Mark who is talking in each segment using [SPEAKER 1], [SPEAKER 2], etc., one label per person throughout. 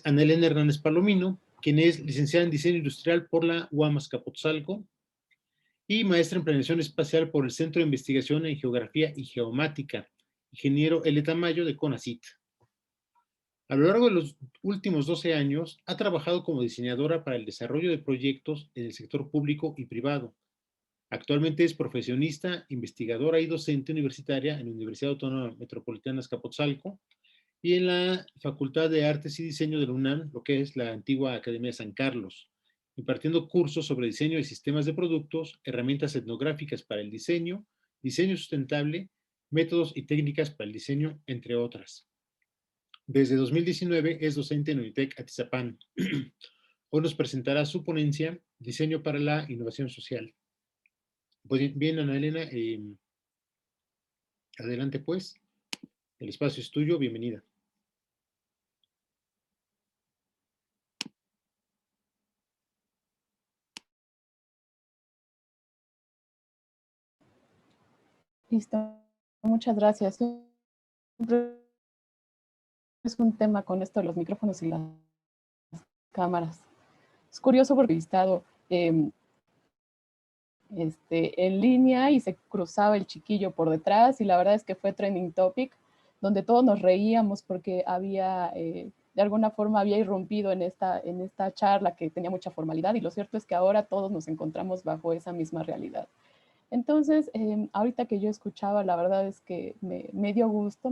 [SPEAKER 1] Ana Elena Hernández Palomino, quien es licenciada en Diseño Industrial por la UAM Azcapotzalco y maestra en Planeación Espacial por el Centro de Investigación en Geografía y Geomática, ingeniero L. Tamayo de CONACYT. A lo largo de los últimos 12 años, ha trabajado como diseñadora para el desarrollo de proyectos en el sector público y privado. Actualmente es profesionista, investigadora y docente universitaria en la Universidad Autónoma Metropolitana Azcapotzalco y en la Facultad de Artes y Diseño de la UNAM, lo que es la antigua Academia de San Carlos, impartiendo cursos sobre diseño de sistemas de productos, herramientas etnográficas para el diseño, diseño sustentable, métodos y técnicas para el diseño, entre otras. Desde 2019 es docente en Unitec Atizapán. Hoy nos presentará su ponencia, Diseño para la Innovación Social. Pues bien, Ana Elena, adelante pues. El espacio es tuyo, bienvenida.
[SPEAKER 2] Listo, muchas gracias. Siempre es un tema con esto de los micrófonos y las cámaras. Es curioso porque he estado en línea y se cruzaba el chiquillo por detrás y la verdad es que fue trending topic, donde todos nos reíamos porque había, de alguna forma había irrumpido en esta charla que tenía mucha formalidad y lo cierto es que ahora todos nos encontramos bajo esa misma realidad. Entonces, ahorita que yo escuchaba, la verdad es que me dio gusto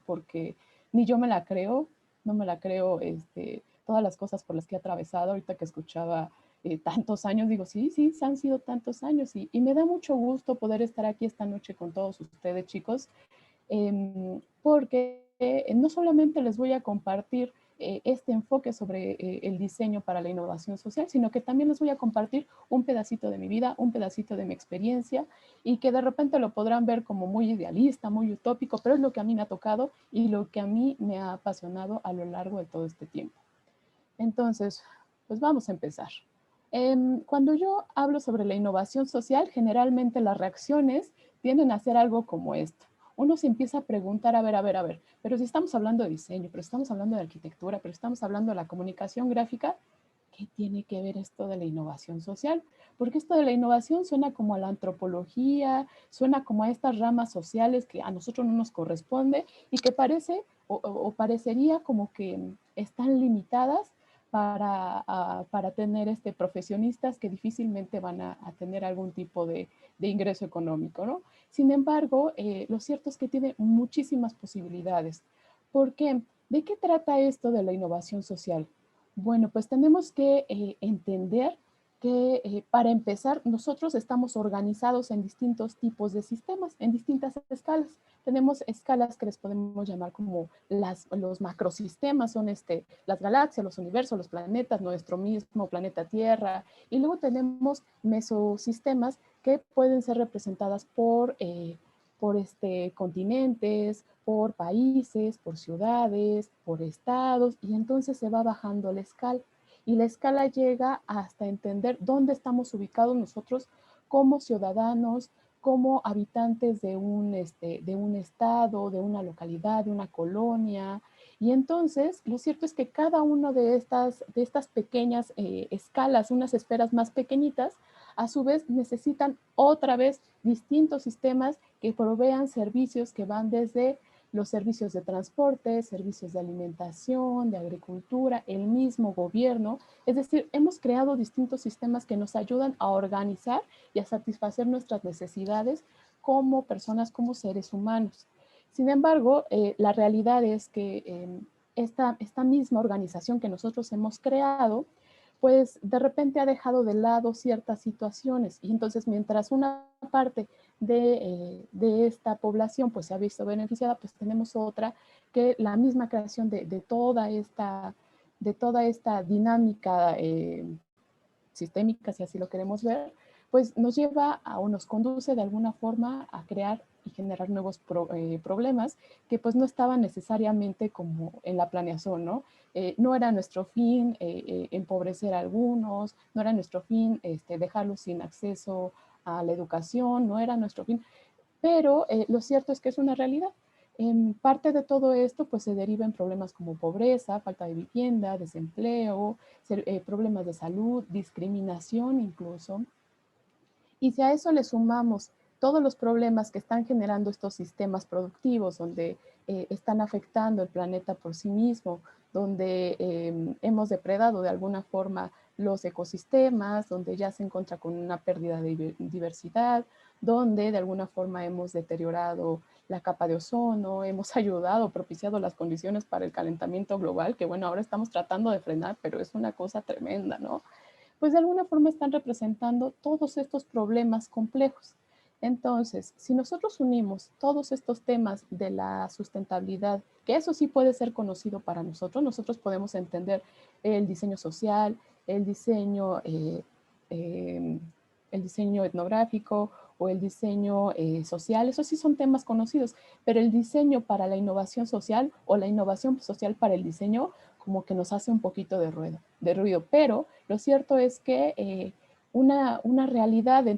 [SPEAKER 2] porque ni yo me la creo, no me la creo todas las cosas por las que he atravesado. Ahorita que escuchaba tantos años, digo, sí, han sido tantos años y me da mucho gusto poder estar aquí esta noche con todos ustedes, chicos, porque no solamente les voy a compartir este enfoque sobre el diseño para la innovación social, sino que también les voy a compartir un pedacito de mi vida, un pedacito de mi experiencia y que de repente lo podrán ver como muy idealista, muy utópico, pero es lo que a mí me ha tocado y lo que a mí me ha apasionado a lo largo de todo este tiempo. Entonces, pues vamos a empezar. Cuando yo hablo sobre la innovación social, generalmente las reacciones tienden a ser algo como esto. Uno se empieza a preguntar, a ver, pero si estamos hablando de diseño, pero estamos hablando de arquitectura, pero estamos hablando de la comunicación gráfica, ¿qué tiene que ver esto de la innovación social? Porque esto de la innovación suena como a la antropología, suena como a estas ramas sociales que a nosotros no nos corresponde y que parece o parecería como que están limitadas para tener profesionistas que difícilmente van a tener algún tipo de ingreso económico, ¿no? Sin embargo, lo cierto es que tiene muchísimas posibilidades. ¿Por qué? ¿De qué trata esto de la innovación social? Bueno, pues tenemos que entender que para empezar, nosotros estamos organizados en distintos tipos de sistemas, en distintas escalas. Tenemos escalas que les podemos llamar como los macrosistemas, son las galaxias, los universos, los planetas, nuestro mismo planeta Tierra. Y luego tenemos mesosistemas que pueden ser representadas por continentes, por países, por ciudades, por estados, y entonces se va bajando la escala. Y la escala llega hasta entender dónde estamos ubicados nosotros como ciudadanos, como habitantes de un estado, de una localidad, de una colonia. Y entonces, lo cierto es que cada una de estas pequeñas escalas, unas esferas más pequeñitas, a su vez necesitan otra vez distintos sistemas que provean servicios que van desde los servicios de transporte, servicios de alimentación, de agricultura, el mismo gobierno. Es decir, hemos creado distintos sistemas que nos ayudan a organizar y a satisfacer nuestras necesidades como personas, como seres humanos. Sin embargo, la realidad es que esta misma organización que nosotros hemos creado, pues de repente ha dejado de lado ciertas situaciones y entonces mientras una parte de esta población pues se ha visto beneficiada, pues tenemos otra que la misma creación de toda esta dinámica sistémica, si así lo queremos ver, pues nos lleva o nos conduce de alguna forma a crear y generar nuevos problemas que pues no estaban necesariamente como en la planeación, ¿no? No era nuestro fin empobrecer a algunos, no era nuestro fin dejarlos sin acceso a la educación, no era nuestro fin, pero lo cierto es que es una realidad. Parte de todo esto pues se deriva en problemas como pobreza, falta de vivienda, desempleo, problemas de salud, discriminación incluso. Y si a eso le sumamos todos los problemas que están generando estos sistemas productivos, donde están afectando el planeta por sí mismo, donde hemos depredado de alguna forma los ecosistemas, donde ya se encuentra con una pérdida de diversidad, donde de alguna forma hemos deteriorado la capa de ozono, hemos ayudado, propiciado las condiciones para el calentamiento global, que bueno, ahora estamos tratando de frenar, pero es una cosa tremenda, ¿no? Pues de alguna forma están representando todos estos problemas complejos. Entonces, si nosotros unimos todos estos temas de la sustentabilidad, que eso sí puede ser conocido para nosotros, nosotros podemos entender el diseño social, el diseño, eh, eh, el diseño etnográfico o el diseño social, esos sí son temas conocidos, pero el diseño para la innovación social o la innovación social para el diseño como que nos hace un poquito de ruido, pero lo cierto es que una realidad de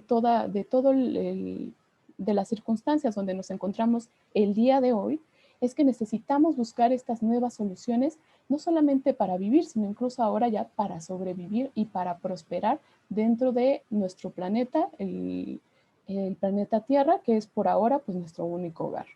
[SPEAKER 2] las circunstancias donde nos encontramos el día de hoy es que necesitamos buscar estas nuevas soluciones, no solamente para vivir, sino incluso ahora ya para sobrevivir y para prosperar dentro de nuestro planeta, el planeta Tierra, que es por ahora pues nuestro único hogar.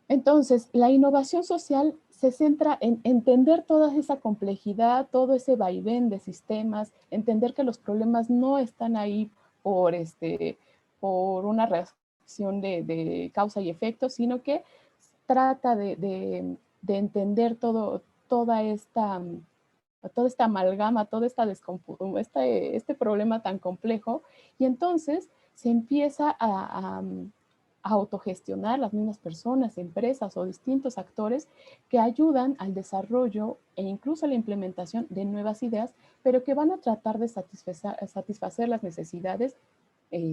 [SPEAKER 2] Entonces, la innovación social se centra en entender toda esa complejidad, todo ese vaivén de sistemas, entender que los problemas no están ahí por, por una reacción de causa y efecto, sino que trata de entender toda esta amalgama, toda esta este problema tan complejo, y entonces se empieza a autogestionar las mismas personas, empresas o distintos actores que ayudan al desarrollo e incluso a la implementación de nuevas ideas, pero que van a tratar de satisfacer las necesidades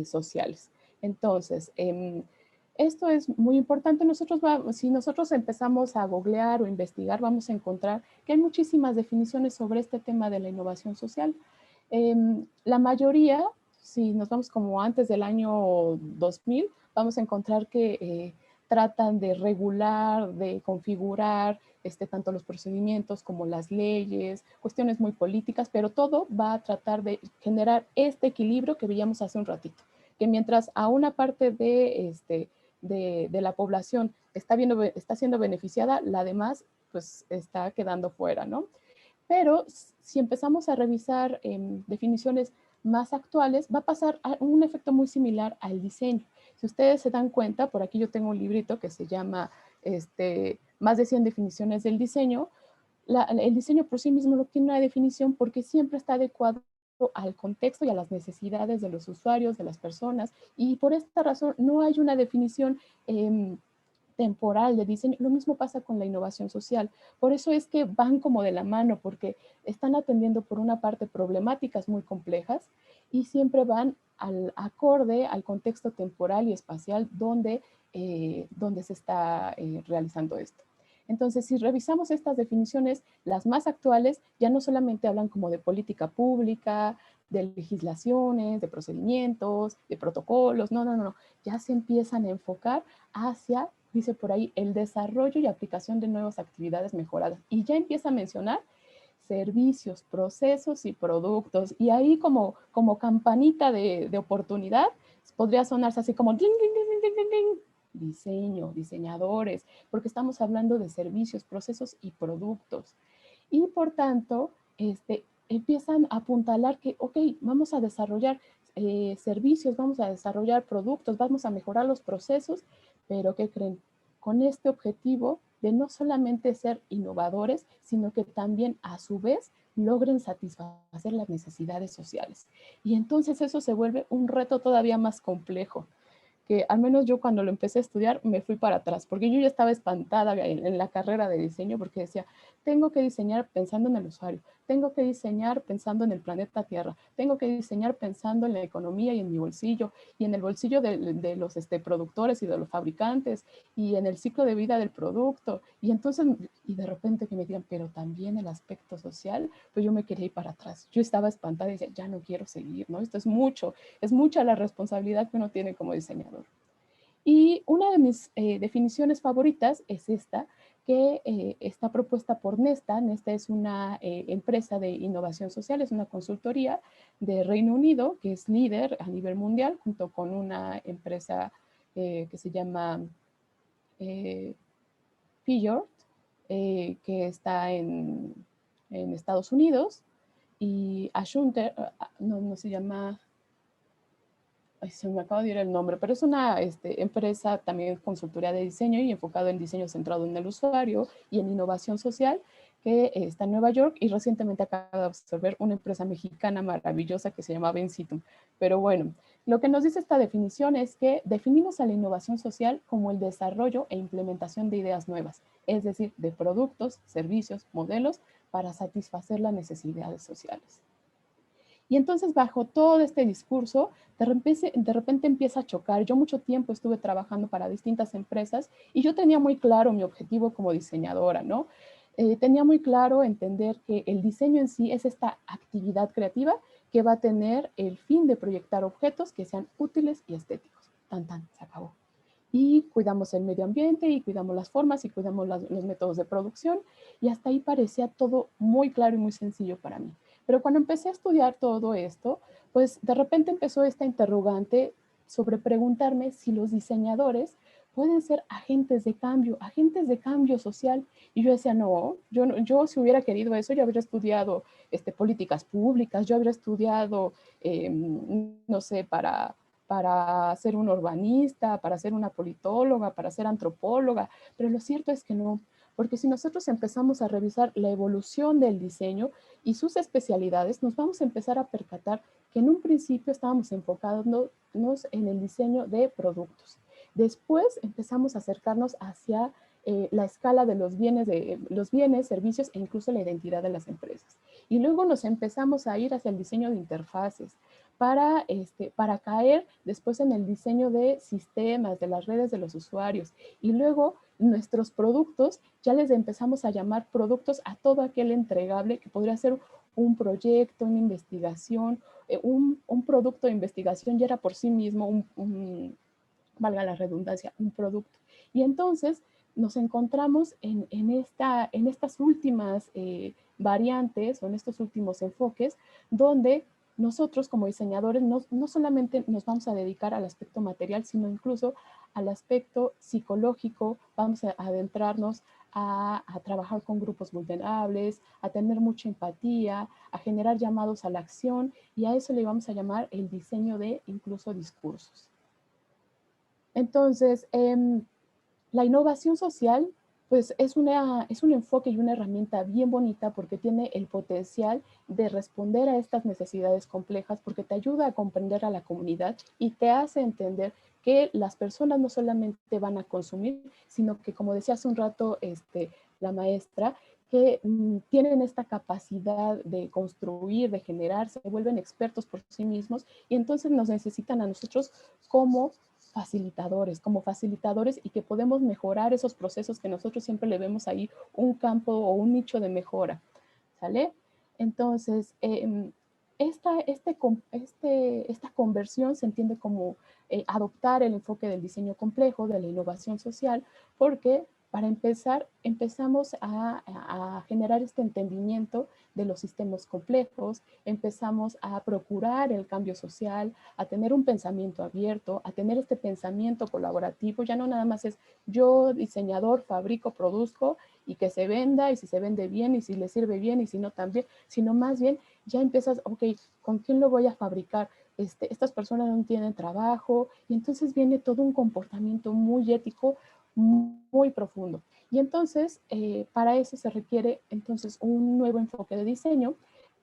[SPEAKER 2] sociales. Entonces, esto es muy importante. Si nosotros empezamos a googlear o investigar, vamos a encontrar que hay muchísimas definiciones sobre este tema de la innovación social. La mayoría, si nos vamos como antes del año 2000, vamos a encontrar que tratan de regular, de configurar tanto los procedimientos como las leyes, cuestiones muy políticas, pero todo va a tratar de generar este equilibrio que veíamos hace un ratito, que mientras a una parte de la población está siendo beneficiada, la demás pues está quedando fuera, ¿no? Pero si empezamos a revisar definiciones más actuales, va a pasar un efecto muy similar al diseño. Si ustedes se dan cuenta, por aquí yo tengo un librito que se llama Más de 100 definiciones del diseño. El diseño por sí mismo no tiene una definición porque siempre está adecuado al contexto y a las necesidades de los usuarios, de las personas, y por esta razón no hay una definición temporal de diseño. Lo mismo pasa con la innovación social. Por eso es que van como de la mano, porque están atendiendo por una parte problemáticas muy complejas y siempre van acorde al contexto temporal y espacial donde se está realizando esto. Entonces, si revisamos estas definiciones, las más actuales ya no solamente hablan como de política pública, de legislaciones, de procedimientos, de protocolos, no, ya se empiezan a enfocar hacia, dice por ahí, el desarrollo y aplicación de nuevas actividades mejoradas. Y ya empieza a mencionar servicios, procesos y productos. Y ahí como campanita de oportunidad, podría sonarse así como ding, ding, ding, ding, ding, ding. Diseño, diseñadores, porque estamos hablando de servicios, procesos y productos. Y por tanto, empiezan a apuntalar que, ok, vamos a desarrollar servicios, vamos a desarrollar productos, vamos a mejorar los procesos, pero ¿qué creen? Con este objetivo de no solamente ser innovadores, sino que también a su vez logren satisfacer las necesidades sociales. Y entonces eso se vuelve un reto todavía más complejo, que al menos yo cuando lo empecé a estudiar me fui para atrás, porque yo ya estaba espantada en la carrera de diseño, porque decía, tengo que diseñar pensando en el usuario, tengo que diseñar pensando en el planeta Tierra, tengo que diseñar pensando en la economía y en mi bolsillo, y en el bolsillo de los productores y de los fabricantes, y en el ciclo de vida del producto, y entonces, y de repente que me digan, pero también el aspecto social, pues yo me quería ir para atrás, yo estaba espantada y decía, ya no quiero seguir, ¿no? Esto es mucha la responsabilidad que uno tiene como diseñador. Y una de mis definiciones favoritas es esta, que está propuesta por Nesta. Nesta es una empresa de innovación social, es una consultoría de Reino Unido que es líder a nivel mundial, junto con una empresa que se llama Peugeot, que está en Estados Unidos, y Ashunter, no se llama, ay, se me acaba de ir el nombre, pero es una empresa también consultoría de diseño y enfocado en diseño centrado en el usuario y en innovación social, que está en Nueva York, y recientemente acaba de absorber una empresa mexicana maravillosa que se llama Bensitum. Pero bueno, lo que nos dice esta definición es que definimos a la innovación social como el desarrollo e implementación de ideas nuevas, es decir, de productos, servicios, modelos para satisfacer las necesidades sociales. Y entonces bajo todo este discurso, de repente empieza a chocar. Yo mucho tiempo estuve trabajando para distintas empresas y yo tenía muy claro mi objetivo como diseñadora, ¿no? Tenía muy claro entender que el diseño en sí es esta actividad creativa que va a tener el fin de proyectar objetos que sean útiles y estéticos. Tan, tan, se acabó. Y cuidamos el medio ambiente y cuidamos las formas y cuidamos los métodos de producción, y hasta ahí parecía todo muy claro y muy sencillo para mí. Pero cuando empecé a estudiar todo esto, pues de repente empezó esta interrogante sobre preguntarme si los diseñadores pueden ser agentes de cambio social. Y yo decía, no, yo si hubiera querido eso, yo habría estudiado políticas públicas, yo habría estudiado, no sé, para ser un urbanista, para ser una politóloga, para ser antropóloga, pero lo cierto es que no, porque si nosotros empezamos a revisar la evolución del diseño y sus especialidades, nos vamos a empezar a percatar que en un principio estábamos enfocándonos en el diseño de productos. Después empezamos a acercarnos hacia la escala de los bienes, servicios e incluso la identidad de las empresas. Y luego nos empezamos a ir hacia el diseño de interfaces, para caer después en el diseño de sistemas, de las redes de los usuarios. Y luego nuestros productos, ya les empezamos a llamar productos a todo aquel entregable que podría ser un proyecto, una investigación, un producto de investigación ya era por sí mismo valga la redundancia, un producto. Y entonces nos encontramos en estas últimas variantes o en estos últimos enfoques donde nosotros como diseñadores no solamente nos vamos a dedicar al aspecto material, sino incluso al aspecto psicológico. Vamos a adentrarnos a trabajar con grupos vulnerables, a tener mucha empatía, a generar llamados a la acción, y a eso le vamos a llamar el diseño de incluso discursos. Entonces, la innovación social, pues es un enfoque y una herramienta bien bonita porque tiene el potencial de responder a estas necesidades complejas, porque te ayuda a comprender a la comunidad y te hace entender que las personas no solamente van a consumir, sino que, como decía hace un rato la maestra, que tienen esta capacidad de construir, de generar, se vuelven expertos por sí mismos, y entonces nos necesitan a nosotros como facilitadores, y que podemos mejorar esos procesos que nosotros siempre le vemos ahí un campo o un nicho de mejora, ¿sale? Entonces, esta conversión se entiende como adoptar el enfoque del diseño complejo, de la innovación social, porque para empezar, empezamos a generar este entendimiento de los sistemas complejos, empezamos a procurar el cambio social, a tener un pensamiento abierto, a tener este pensamiento colaborativo. Ya no nada más es yo, diseñador, fabrico, produzco y que se venda, y si se vende bien, y si le sirve bien, y si no también, sino más bien ya empiezas, ok, ¿con quién lo voy a fabricar? Estas personas no tienen trabajo, y entonces viene todo un comportamiento muy ético, muy profundo. Y entonces, para eso se requiere entonces un nuevo enfoque de diseño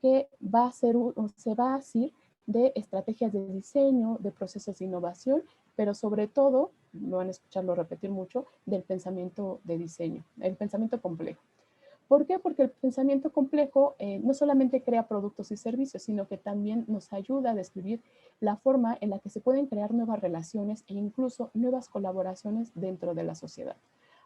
[SPEAKER 2] que va a ser, se va a asir de estrategias de diseño, de procesos de innovación, pero sobre todo, me van a escucharlo repetir mucho, del pensamiento de diseño, el pensamiento complejo. ¿Por qué? Porque el pensamiento complejo no solamente crea productos y servicios, sino que también nos ayuda a describir la forma en la que se pueden crear nuevas relaciones e incluso nuevas colaboraciones dentro de la sociedad.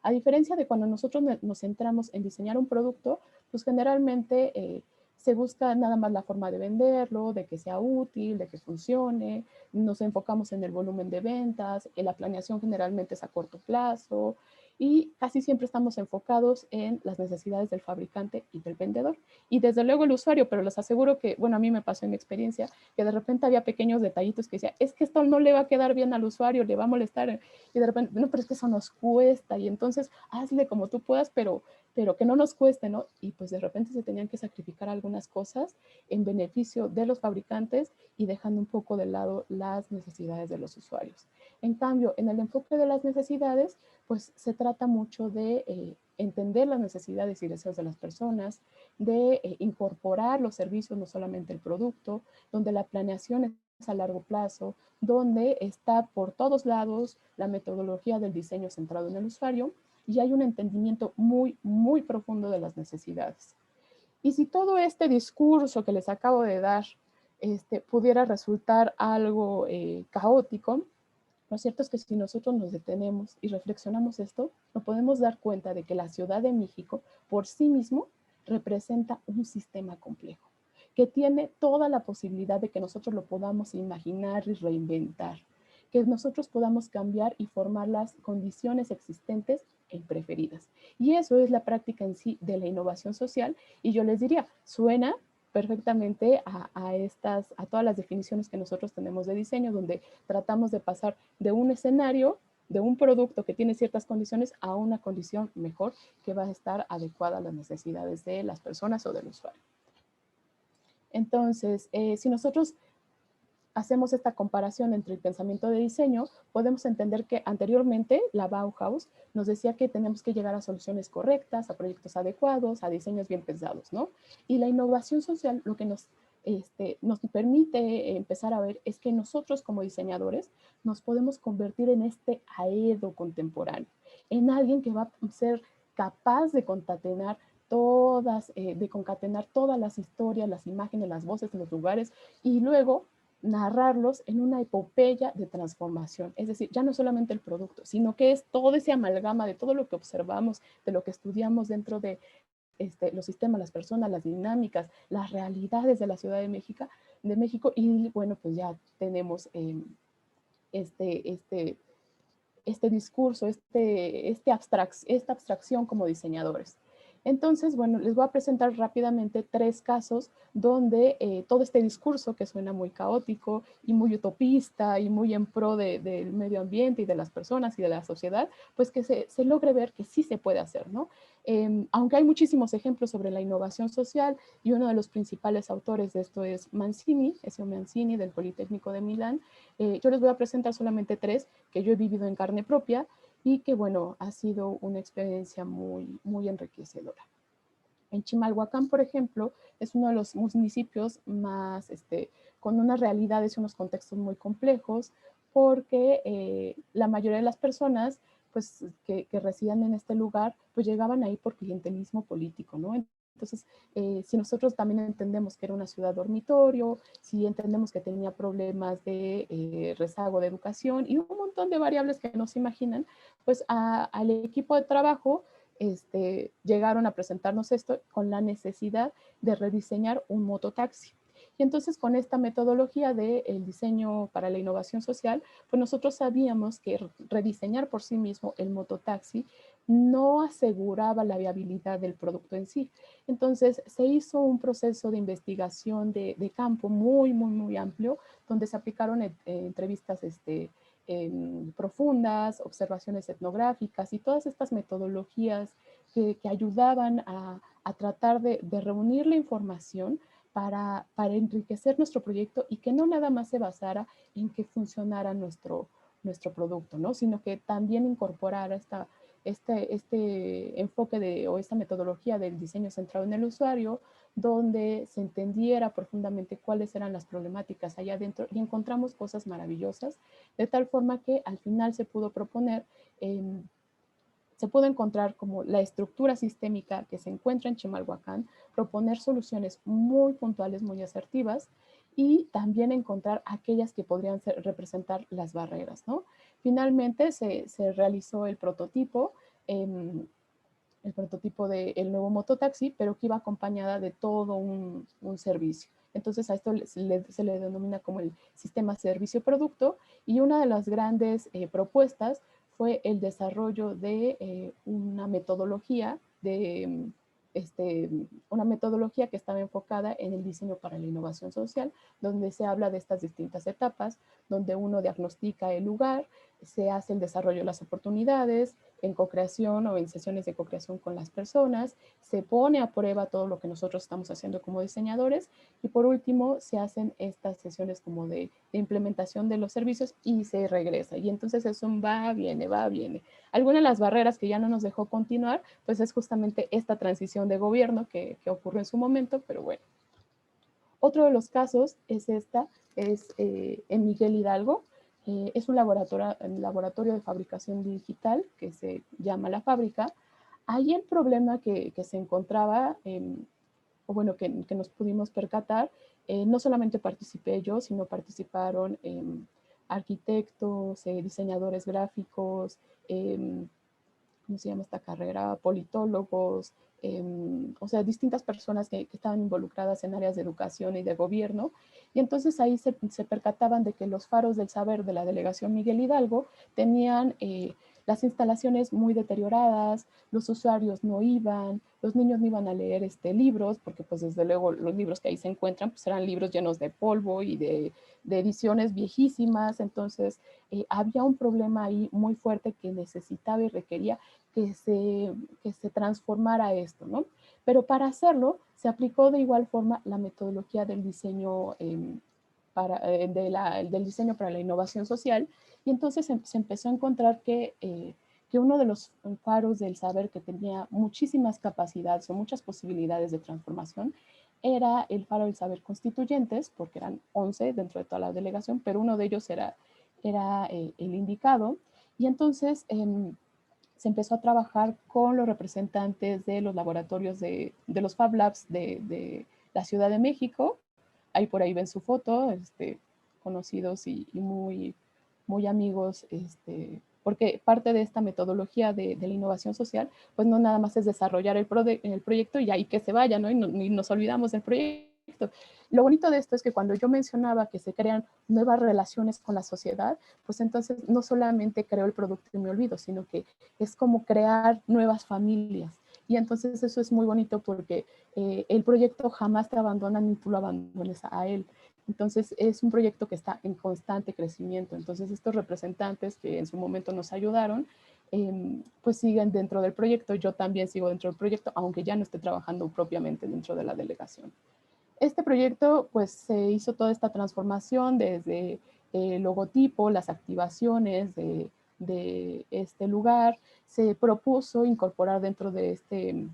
[SPEAKER 2] A diferencia de cuando nosotros nos centramos en diseñar un producto, pues generalmente se busca nada más la forma de venderlo, de que sea útil, de que funcione, nos enfocamos en el volumen de ventas, la planeación generalmente es a corto plazo y casi siempre estamos enfocados en las necesidades del fabricante y del vendedor. Y desde luego el usuario, pero les aseguro que, bueno, a mí me pasó en mi experiencia, que de repente había pequeños detallitos que decía, es que esto no le va a quedar bien al usuario, le va a molestar, y de repente, no, pero es que eso nos cuesta, y entonces hazle como tú puedas, pero que no nos cueste, ¿no? Y pues de repente se tenían que sacrificar algunas cosas en beneficio de los fabricantes y dejando un poco de lado las necesidades de los usuarios. En cambio, en el enfoque de las necesidades, pues se trata mucho de entender las necesidades y deseos de las personas, de incorporar los servicios, no solamente el producto, donde la planeación es a largo plazo, donde está por todos lados la metodología del diseño centrado en el usuario y hay un entendimiento muy, muy profundo de las necesidades. Y si todo este discurso que les acabo de dar pudiera resultar algo caótico, lo cierto es que si nosotros nos detenemos y reflexionamos esto, nos podemos dar cuenta de que la Ciudad de México por sí mismo representa un sistema complejo, que tiene toda la posibilidad de que nosotros lo podamos imaginar y reinventar, que nosotros podamos cambiar y formar las condiciones existentes en preferidas. Y eso es la práctica en sí de la innovación social. Y yo les diría, suena perfectamente a todas las definiciones que nosotros tenemos de diseño, donde tratamos de pasar de un escenario, de un producto que tiene ciertas condiciones, a una condición mejor que va a estar adecuada a las necesidades de las personas o del usuario. Entonces, si nosotros hacemos esta comparación entre el pensamiento de diseño, podemos entender que anteriormente la Bauhaus nos decía que tenemos que llegar a soluciones correctas, a proyectos adecuados, a diseños bien pensados, ¿no? Y la innovación social lo que nos permite empezar a ver es que nosotros como diseñadores nos podemos convertir en este aedo contemporáneo, en alguien que va a ser capaz de concatenar todas las historias, las imágenes, las voces, los lugares y luego narrarlos en una epopeya de transformación. Es decir, ya no solamente el producto, sino que es todo ese amalgama de todo lo que observamos, de lo que estudiamos dentro de los sistemas, las personas, las dinámicas, las realidades de la Ciudad de México y bueno, pues ya tenemos este, este, este discurso, esta abstracción como diseñadores. Entonces, bueno, les voy a presentar rápidamente 3 casos donde todo este discurso que suena muy caótico y muy utopista y muy en pro del medio ambiente y de las personas y de la sociedad, pues que se logre ver que sí se puede hacer, ¿no? Aunque hay muchísimos ejemplos sobre la innovación social y uno de los principales autores de esto es Mancini, Ezio Mancini del Politécnico de Milán, yo les voy a presentar solamente 3 que yo he vivido en carne propia y que, bueno, ha sido una experiencia muy, muy enriquecedora. En Chimalhuacán, por ejemplo, es uno de los municipios más, con unas realidades y unos contextos muy complejos, porque la mayoría de las personas pues, que residían en este lugar, pues llegaban ahí por clientelismo político, ¿no? Entonces, si nosotros también entendemos que era una ciudad dormitorio, si entendemos que tenía problemas de rezago de educación y un montón de variables que no se imaginan, pues al equipo de trabajo llegaron a presentarnos esto con la necesidad de rediseñar un mototaxi. Y entonces con esta metodología del diseño para la innovación social, pues nosotros sabíamos que rediseñar por sí mismo el mototaxi no aseguraba la viabilidad del producto en sí. Entonces se hizo un proceso de investigación de campo muy, muy, muy amplio, donde se aplicaron entrevistas profundas, observaciones etnográficas y todas estas metodologías que ayudaban a tratar de reunir la información para enriquecer nuestro proyecto y que no nada más se basara en que funcionara nuestro producto, ¿no? Sino que también incorporara este enfoque o esta metodología del diseño centrado en el usuario, donde se entendiera profundamente cuáles eran las problemáticas allá adentro y encontramos cosas maravillosas, de tal forma que al final se pudo proponer, se pudo encontrar como la estructura sistémica que se encuentra en Chimalhuacán, proponer soluciones muy puntuales, muy asertivas y también encontrar aquellas que podrían representar las barreras, ¿no? Finalmente se realizó el prototipo, el prototipo del nuevo mototaxi, pero que iba acompañada de todo un servicio. Entonces a esto se le denomina como el sistema servicio-producto, y una de las grandes propuestas fue el desarrollo de una metodología una metodología que estaba enfocada en el diseño para la innovación social, donde se habla de estas distintas etapas, donde uno diagnostica el lugar, se hace el desarrollo de las oportunidades, en co-creación o en sesiones de co-creación con las personas, se pone a prueba todo lo que nosotros estamos haciendo como diseñadores, y por último se hacen estas sesiones como de implementación de los servicios y se regresa. Y entonces es un va, viene, va, viene. Alguna de las barreras que ya no nos dejó continuar, pues es justamente esta transición de gobierno que ocurrió en su momento, pero bueno. Otro de los casos es en Miguel Hidalgo. Es un laboratorio de fabricación digital que se llama La Fábrica. Ahí el problema que se encontraba, o bueno, que nos pudimos percatar, no solamente participé yo, sino participaron arquitectos, diseñadores gráficos, ¿cómo se llama esta carrera? Politólogos, o sea, distintas personas que estaban involucradas en áreas de educación y de gobierno. Y entonces ahí se percataban de que los faros del saber de la delegación Miguel Hidalgo tenían las instalaciones muy deterioradas, los usuarios no iban, los niños no iban a leer libros, porque pues desde luego los libros que ahí se encuentran pues eran libros llenos de polvo y de ediciones viejísimas. Entonces había un problema ahí muy fuerte que necesitaba y requería que se transformara esto, ¿no? Pero para hacerlo se aplicó de igual forma la metodología del diseño del diseño para la innovación social, y entonces se empezó a encontrar que uno de los faros del saber que tenía muchísimas capacidades o muchas posibilidades de transformación era el faro del saber constituyentes, porque eran 11 dentro de toda la delegación, pero uno de ellos era el indicado. Y entonces se empezó a trabajar con los representantes de los laboratorios de los Fab Labs de la Ciudad de México. Ahí por ahí ven su foto, conocidos y muy amigos, porque parte de esta metodología de la innovación social, pues no nada más es desarrollar el proyecto y ahí que se vaya, ¿no? Y nos olvidamos del proyecto. Lo bonito de esto es que cuando yo mencionaba que se crean nuevas relaciones con la sociedad, pues entonces no solamente creo el producto y me olvido, sino que es como crear nuevas familias. Y entonces eso es muy bonito porque el proyecto jamás te abandona ni tú lo abandones a él. Entonces es un proyecto que está en constante crecimiento. Entonces estos representantes que en su momento nos ayudaron, pues siguen dentro del proyecto. Yo también sigo dentro del proyecto, aunque ya no esté trabajando propiamente dentro de la delegación. Este proyecto, pues se hizo toda esta transformación desde el logotipo, las activaciones de este lugar. Se propuso incorporar dentro de este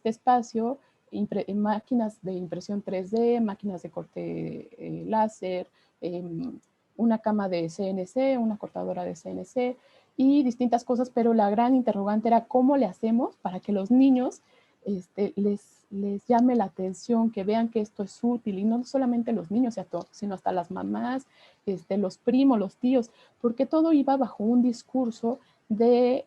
[SPEAKER 2] espacio máquinas de impresión 3D, máquinas de corte láser, eh, una cama de CNC, una cortadora de CNC y distintas cosas, pero la gran interrogante era cómo le hacemos para que los niños les llame la atención, que vean que esto es útil, y no solamente los niños, sino hasta las mamás, los primos, los tíos, porque todo iba bajo un discurso de,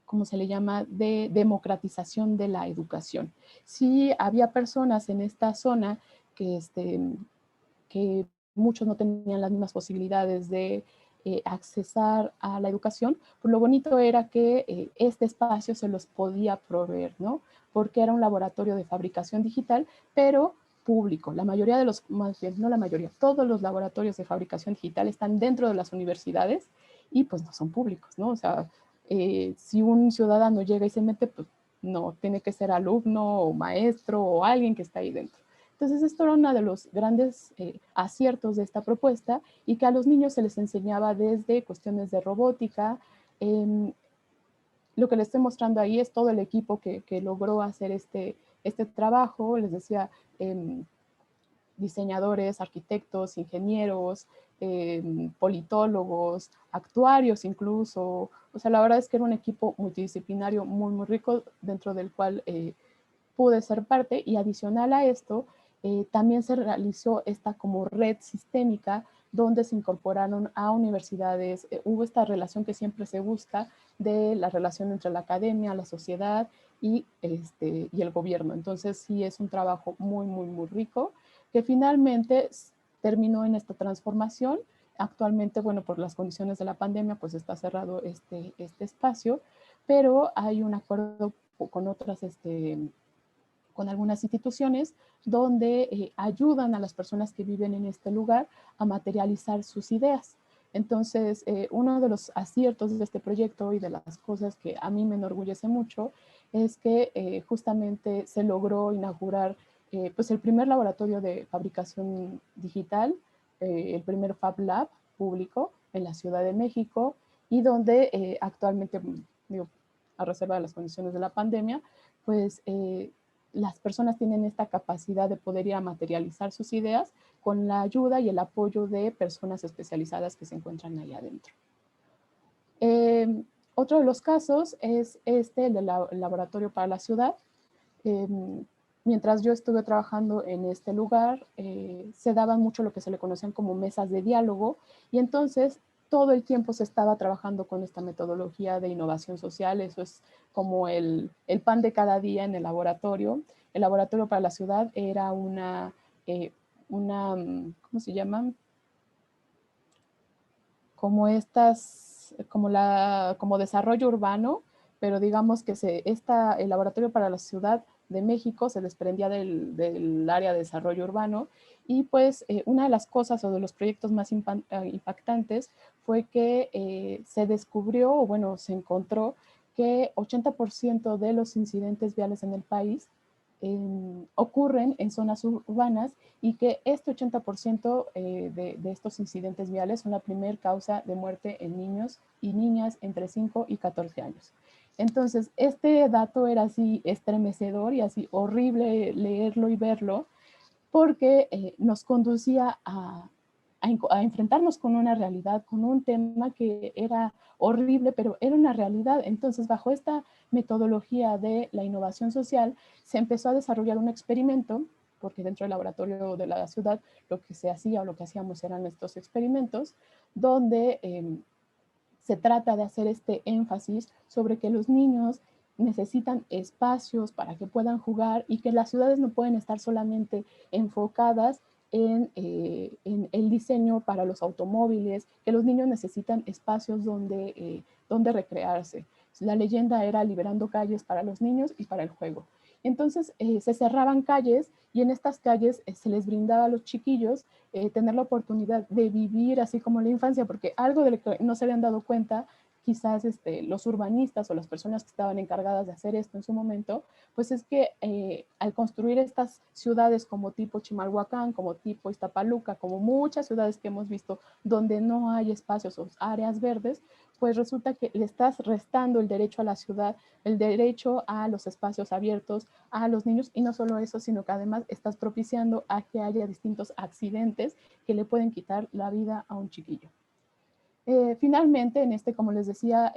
[SPEAKER 2] ¿cómo se le llama?, de democratización de la educación. Sí había personas en esta zona que muchos no tenían las mismas posibilidades de accesar a la educación, pues lo bonito era que este espacio se los podía proveer, ¿no? Porque era un laboratorio de fabricación digital, pero público. La mayoría de los, más bien, no la mayoría, todos los laboratorios de fabricación digital están dentro de las universidades y pues no son públicos, ¿no? O sea, si un ciudadano llega y se mete, pues no, tiene que ser alumno o maestro o alguien que está ahí dentro. Entonces, esto era uno de los grandes aciertos de esta propuesta, y que a los niños se les enseñaba desde cuestiones de robótica. Lo que les estoy mostrando ahí es todo el equipo que logró hacer este trabajo. Les decía, diseñadores, arquitectos, ingenieros, politólogos, actuarios incluso. O sea, la verdad es que era un equipo multidisciplinario muy, muy rico, dentro del cual pude ser parte. Y adicional a esto, también se realizó esta como red sistémica donde se incorporaron a universidades. Hubo esta relación que siempre se busca de la relación entre la academia, la sociedad y el gobierno. Entonces sí es un trabajo muy, muy, muy rico que finalmente terminó en esta transformación. Actualmente, bueno, por las condiciones de la pandemia, pues está cerrado este espacio, pero hay un acuerdo con otras, con algunas instituciones donde ayudan a las personas que viven en este lugar a materializar sus ideas. Entonces, uno de los aciertos de este proyecto y de las cosas que a mí me enorgullece mucho es que justamente se logró inaugurar pues el primer laboratorio de fabricación digital, el primer Fab Lab público en la Ciudad de México, y donde actualmente, digo, a reserva de las condiciones de la pandemia, pues las personas tienen esta capacidad de poder ir a materializar sus ideas con la ayuda y el apoyo de personas especializadas que se encuentran ahí adentro. Otro de los casos es el del laboratorio para la ciudad. Mientras yo estuve trabajando en este lugar, se daban mucho lo que se le conocían como mesas de diálogo, y entonces todo el tiempo se estaba trabajando con esta metodología de innovación social. Eso es como el pan de cada día en el laboratorio. El laboratorio para la ciudad era ¿cómo se llaman? Como como desarrollo urbano, pero digamos que el Laboratorio para la Ciudad de México se desprendía del área de desarrollo urbano, y pues una de las cosas o de los proyectos más impactantes fue que se descubrió, o bueno, se encontró que 80% de los incidentes viales en el país ocurren en zonas urbanas, y que este 80% de estos incidentes viales son la primera causa de muerte en niños y niñas entre 5 y 14 años. Entonces, este dato era así estremecedor y así horrible leerlo y verlo, porque nos conducía a enfrentarnos con una realidad, con un tema que era horrible, pero era una realidad. Entonces, bajo esta metodología de la innovación social, se empezó a desarrollar un experimento, porque dentro del laboratorio de la ciudad lo que se hacía o lo que hacíamos eran estos experimentos, donde se trata de hacer este énfasis sobre que los niños necesitan espacios para que puedan jugar, y que las ciudades no pueden estar solamente enfocadas en el diseño para los automóviles, que los niños necesitan espacios donde recrearse. La leyenda era liberando calles para los niños y para el juego. Entonces se cerraban calles, y en estas calles se les brindaba a los chiquillos tener la oportunidad de vivir así como la infancia, porque algo de lo que no se habían dado cuenta quizás los urbanistas o las personas que estaban encargadas de hacer esto en su momento, pues es que al construir estas ciudades como tipo Chimalhuacán, como tipo Iztapaluca, como muchas ciudades que hemos visto donde no hay espacios o áreas verdes, pues resulta que le estás restando el derecho a la ciudad, el derecho a los espacios abiertos, a los niños, y no solo eso, sino que además estás propiciando a que haya distintos accidentes que le pueden quitar la vida a un chiquillo. Finalmente, como les decía,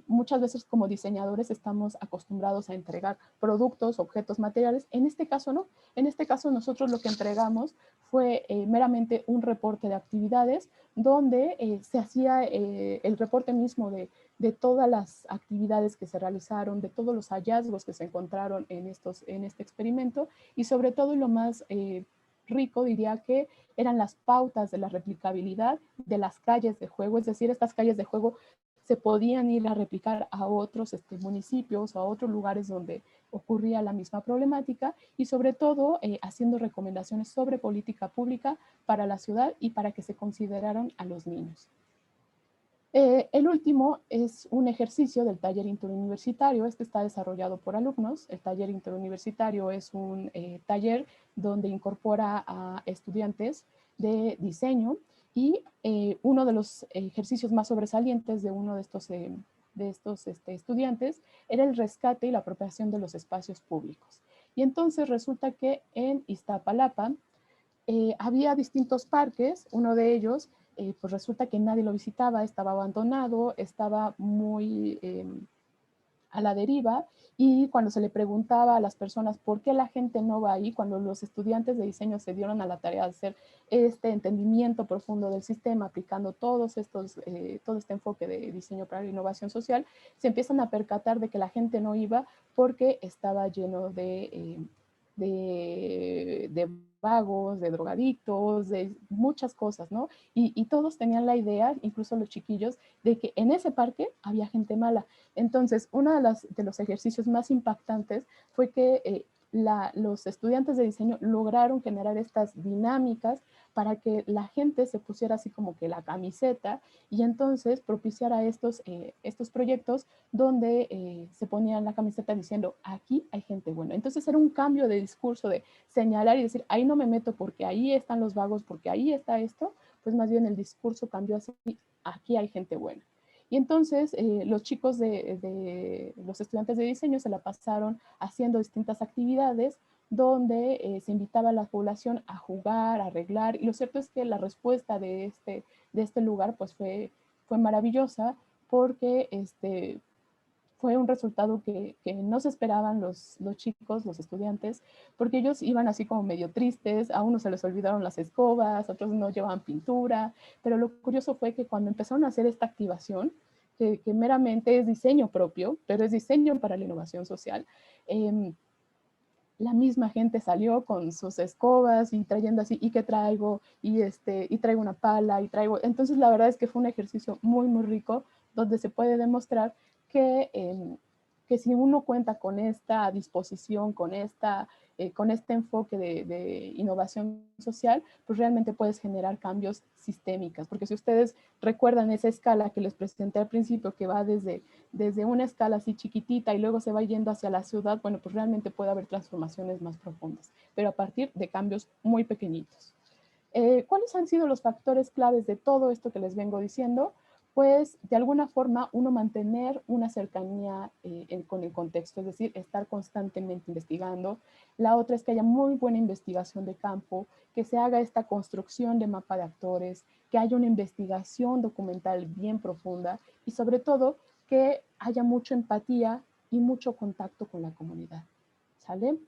[SPEAKER 2] muchas veces como diseñadores estamos acostumbrados a entregar productos, objetos, materiales. En este caso no. En este caso nosotros lo que entregamos fue meramente un reporte de actividades, donde se hacía el reporte mismo de todas las actividades que se realizaron, de todos los hallazgos que se encontraron en este experimento, y sobre todo, lo más rico, diría que eran las pautas de la replicabilidad de las calles de juego. Es decir, estas calles de juego se podían ir a replicar a otros municipios o a otros lugares donde ocurría la misma problemática, y sobre todo haciendo recomendaciones sobre política pública para la ciudad y para que se consideraran a los niños. El último es un ejercicio del taller interuniversitario. Este está desarrollado por alumnos. El taller interuniversitario es un taller donde incorpora a estudiantes de diseño, y uno de los ejercicios más sobresalientes de uno de estos estudiantes era el rescate y la apropiación de los espacios públicos. Y entonces resulta que en Iztapalapa había distintos parques. Uno de ellos pues resulta que nadie lo visitaba, estaba abandonado, estaba muy a la deriva, y cuando se le preguntaba a las personas por qué la gente no va ahí, cuando los estudiantes de diseño se dieron a la tarea de hacer este entendimiento profundo del sistema, aplicando todos estos, todo este enfoque de diseño para la innovación social, se empiezan a percatar de que la gente no iba porque estaba lleno de vagos, de drogadictos, de muchas cosas, ¿no? Y todos tenían la idea, incluso los chiquillos, de que en ese parque había gente mala. Entonces, uno de los ejercicios más impactantes fue que los estudiantes de diseño lograron generar estas dinámicas para que la gente se pusiera así como que la camiseta y entonces propiciara estos proyectos donde se ponían la camiseta diciendo, aquí hay gente buena. Entonces era un cambio de discurso de señalar y decir, ahí no me meto porque ahí están los vagos, porque ahí está esto, pues más bien el discurso cambió así, aquí hay gente buena. Y entonces los chicos los estudiantes de diseño se la pasaron haciendo distintas actividades donde se invitaba a la población a jugar, a arreglar, y lo cierto es que la respuesta de este lugar pues fue maravillosa porque fue un resultado que no se esperaban los chicos, los estudiantes, porque ellos iban así como medio tristes, a unos se les olvidaron las escobas, a otros no llevaban pintura, pero lo curioso fue que cuando empezaron a hacer esta activación, que meramente es diseño propio, pero es diseño para la innovación social, la misma gente salió con sus escobas y trayendo así, ¿y qué traigo? Y traigo una pala, y traigo... Entonces, la verdad es que fue un ejercicio muy, muy rico, donde se puede demostrar que si uno cuenta con esta disposición, con este enfoque de innovación social, pues realmente puedes generar cambios sistémicos. Porque si ustedes recuerdan esa escala que les presenté al principio, que va desde una escala así chiquitita y luego se va yendo hacia la ciudad, bueno, pues realmente puede haber transformaciones más profundas, pero a partir de cambios muy pequeñitos. ¿Cuáles han sido los factores claves de todo esto que les vengo diciendo? Pues de alguna forma uno mantener una cercanía con el contexto, es decir, estar constantemente investigando. La otra es que haya muy buena investigación de campo, que se haga esta construcción de mapa de actores, que haya una investigación documental bien profunda y sobre todo que haya mucha empatía y mucho contacto con la comunidad. ¿Sale?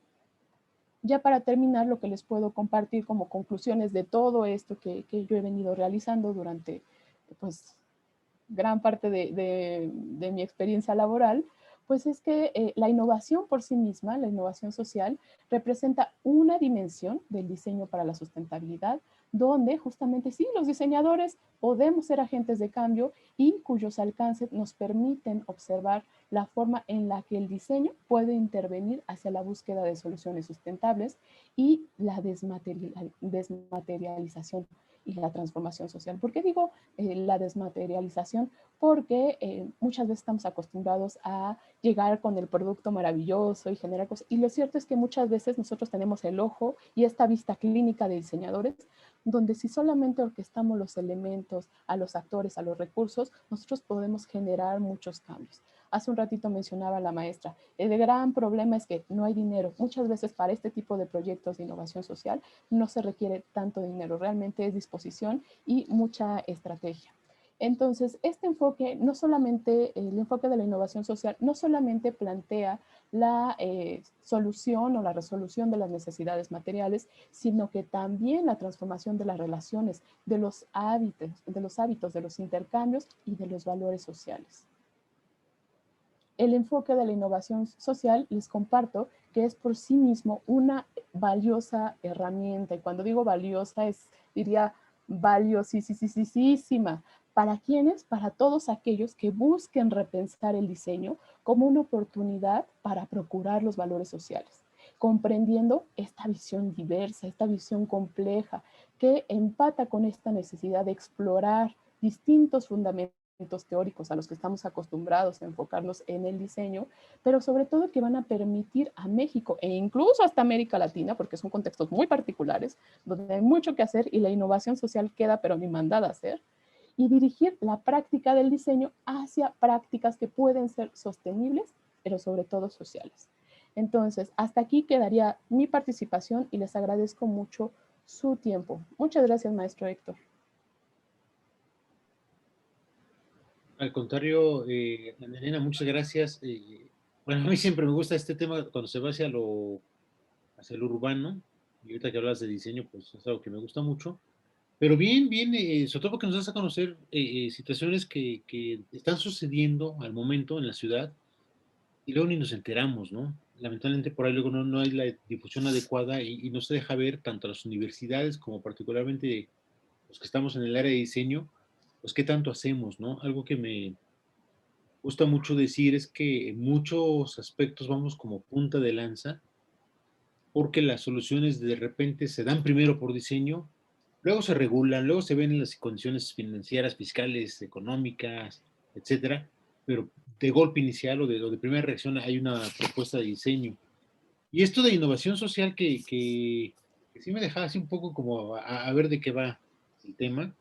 [SPEAKER 2] Ya para terminar, lo que les puedo compartir como conclusiones de todo esto que yo he venido realizando durante pues, gran parte de mi experiencia laboral, pues es que la innovación por sí misma, la innovación social, representa una dimensión del diseño para la sustentabilidad, donde justamente sí, los diseñadores podemos ser agentes de cambio y cuyos alcances nos permiten observar la forma en la que el diseño puede intervenir hacia la búsqueda de soluciones sustentables y la desmaterialización y la transformación social. ¿Por qué digo la desmaterialización? Porque muchas veces estamos acostumbrados a llegar con el producto maravilloso y generar cosas. Y lo cierto es que muchas veces nosotros tenemos el ojo y esta vista clínica de diseñadores, donde si solamente orquestamos los elementos, a los actores, a los recursos, nosotros podemos generar muchos cambios. Hace un ratito mencionaba la maestra, el gran problema es que no hay dinero. Muchas veces para este tipo de proyectos de innovación social no se requiere tanto dinero, realmente es disposición y mucha estrategia. Entonces, este enfoque, no solamente, el enfoque de la innovación social, no solamente plantea la solución o la resolución de las necesidades materiales, sino que también la transformación de las relaciones, de los intercambios y de los valores sociales. El enfoque de la innovación social, les comparto, que es por sí mismo una valiosa herramienta. Y cuando digo valiosa, diría valiosísima. ¿Para quiénes? Para todos aquellos que busquen repensar el diseño como una oportunidad para procurar los valores sociales, comprendiendo esta visión diversa, esta visión compleja, que empata con esta necesidad de explorar distintos fundamentos teóricos a los que estamos acostumbrados a enfocarnos en el diseño, pero sobre todo que van a permitir a México e incluso hasta América Latina, porque son contextos muy particulares, donde hay mucho que hacer y la innovación social queda pero ni mandada a hacer, y dirigir la práctica del diseño hacia prácticas que pueden ser sostenibles, pero sobre todo sociales. Entonces, hasta aquí quedaría mi participación y les agradezco mucho su tiempo. Muchas gracias, maestro Héctor.
[SPEAKER 1] Al contrario, Ana Elena, muchas gracias. Bueno, a mí siempre me gusta este tema cuando se va hacia lo urbano, y ahorita que hablas de diseño, pues es algo que me gusta mucho. Pero bien, bien, sobre todo porque nos das a conocer situaciones que están sucediendo al momento en la ciudad y luego ni nos enteramos, ¿no? Lamentablemente por ahí luego no hay la difusión adecuada y no se deja ver tanto a las universidades como particularmente los que estamos en el área de diseño, pues qué tanto hacemos, ¿no? Algo que me gusta mucho decir es que en muchos aspectos vamos como punta de lanza porque las soluciones de repente se dan primero por diseño, luego se regulan, luego se ven las condiciones financieras, fiscales, económicas, etcétera, pero de golpe inicial o de primera reacción hay una propuesta de diseño. Y esto de innovación social que sí me dejaba así un poco como a ver de qué va el tema.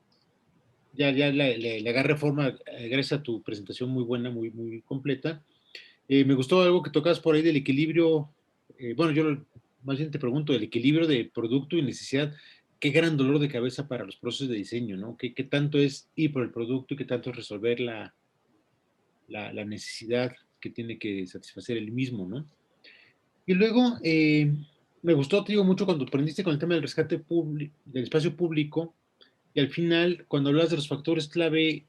[SPEAKER 1] Ya le agarré forma gracias a tu presentación muy buena, muy completa. Me gustó algo que tocas por ahí del equilibrio. Bueno, más bien te pregunto, el equilibrio de producto y necesidad. Qué gran dolor de cabeza para los procesos de diseño, ¿no? ¿Qué tanto es ir por el producto y qué tanto es resolver la necesidad que tiene que satisfacer el mismo, ¿no? Y luego, me gustó, te digo, mucho cuando aprendiste con el tema del rescate del espacio público y al final, cuando hablas de los factores clave,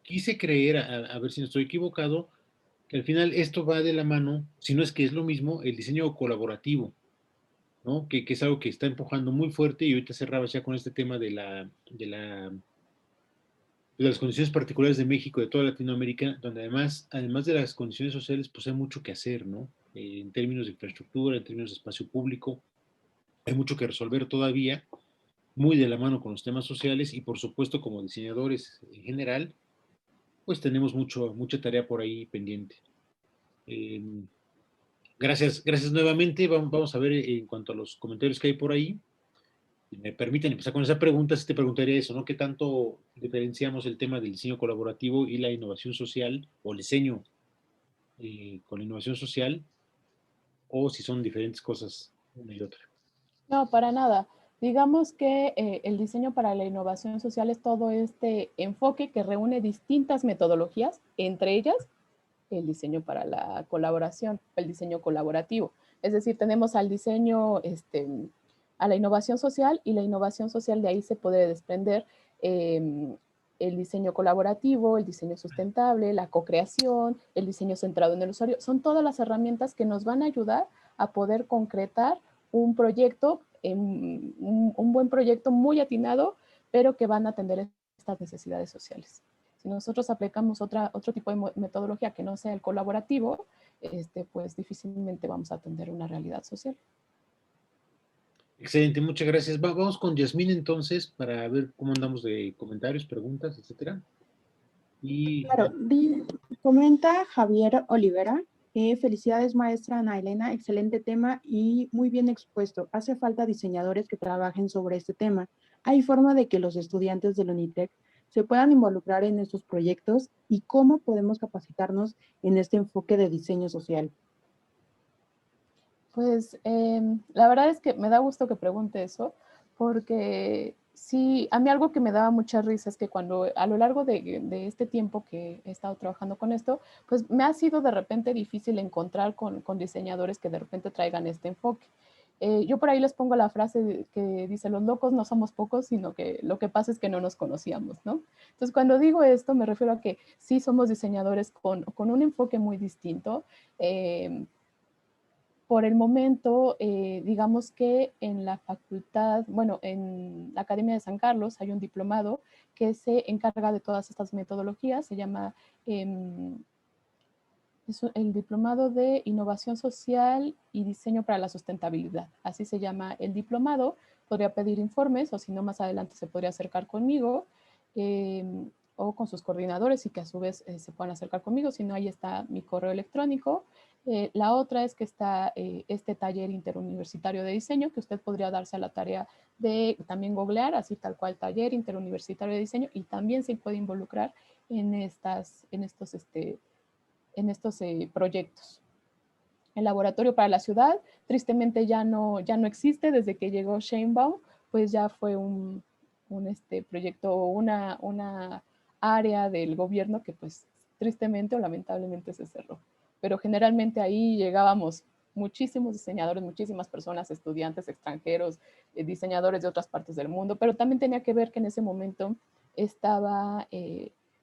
[SPEAKER 1] quise creer, a ver si no estoy equivocado, que al final esto va de la mano, si no es que es lo mismo, el diseño colaborativo, ¿no? Que es algo que está empujando muy fuerte y ahorita cerraba ya con este tema de las condiciones particulares de México, de toda Latinoamérica, donde además de las condiciones sociales, pues hay mucho que hacer, ¿no? En términos de infraestructura, en términos de espacio público, hay mucho que resolver todavía, muy de la mano con los temas sociales y por supuesto como diseñadores en general, pues tenemos mucha tarea por ahí pendiente. Eh, gracias nuevamente. Vamos a ver en cuanto a los comentarios que hay por ahí. Si me permiten empezar con esa pregunta, si te preguntaría eso, ¿no? ¿Qué tanto diferenciamos el tema del diseño colaborativo y la innovación social o el diseño con la innovación social o si son diferentes cosas una y otra?
[SPEAKER 2] No, para nada. Digamos que el diseño para la innovación social es todo este enfoque que reúne distintas metodologías, entre ellas el diseño para la colaboración, el diseño colaborativo. Es decir, tenemos al diseño, a la innovación social y la innovación social de ahí se puede desprender el diseño colaborativo, el diseño sustentable, la co-creación, el diseño centrado en el usuario. Son todas las herramientas que nos van a ayudar a poder concretar un proyecto, un buen proyecto muy atinado, pero que van a atender estas necesidades sociales. Si nosotros aplicamos otro tipo de metodología que no sea el colaborativo, pues difícilmente vamos a atender una realidad social.
[SPEAKER 1] Excelente, muchas gracias. Vamos con Yasmín entonces para ver cómo andamos de comentarios, preguntas, etcétera. Y
[SPEAKER 3] Claro, comenta Javier Olivera, felicidades maestra Ana Elena, excelente tema y muy bien expuesto. Hace falta diseñadores que trabajen sobre este tema. ¿Hay forma de que los estudiantes del UNITEC se puedan involucrar en estos proyectos y cómo podemos capacitarnos en este enfoque de diseño social?
[SPEAKER 2] Pues la verdad es que me da gusto que pregunte eso, porque sí, a mí algo que me daba mucha risa es que cuando a lo largo de este tiempo que he estado trabajando con esto, pues me ha sido de repente difícil encontrar con diseñadores que de repente traigan este enfoque. Yo por ahí les pongo la frase que dice, los locos no somos pocos, sino que lo que pasa es que no nos conocíamos, ¿no? Entonces, cuando digo esto, me refiero a que sí somos diseñadores con un enfoque muy distinto. Por el momento, digamos que en la facultad, bueno, en la Academia de San Carlos hay un diplomado que se encarga de todas estas metodologías, se llama el Diplomado de Innovación Social y Diseño para la Sustentabilidad. Así se llama el diplomado. Podría pedir informes o si no, más adelante se podría acercar conmigo eh, o con sus coordinadores y que a su vez se puedan acercar conmigo. Si no, ahí está mi correo electrónico. La otra es que está este taller interuniversitario de diseño que usted podría darse a la tarea de también googlear, así tal cual taller interuniversitario de diseño y también se puede involucrar en estos proyectos. El laboratorio para la ciudad, tristemente ya no existe desde que llegó Sheinbaum, pues ya fue un proyecto, una área del gobierno que pues tristemente o lamentablemente se cerró. pero generalmente ahí llegábamos muchísimos diseñadores, muchísimas personas, estudiantes extranjeros, diseñadores de otras partes del mundo, pero también tenía que ver que en ese momento estaba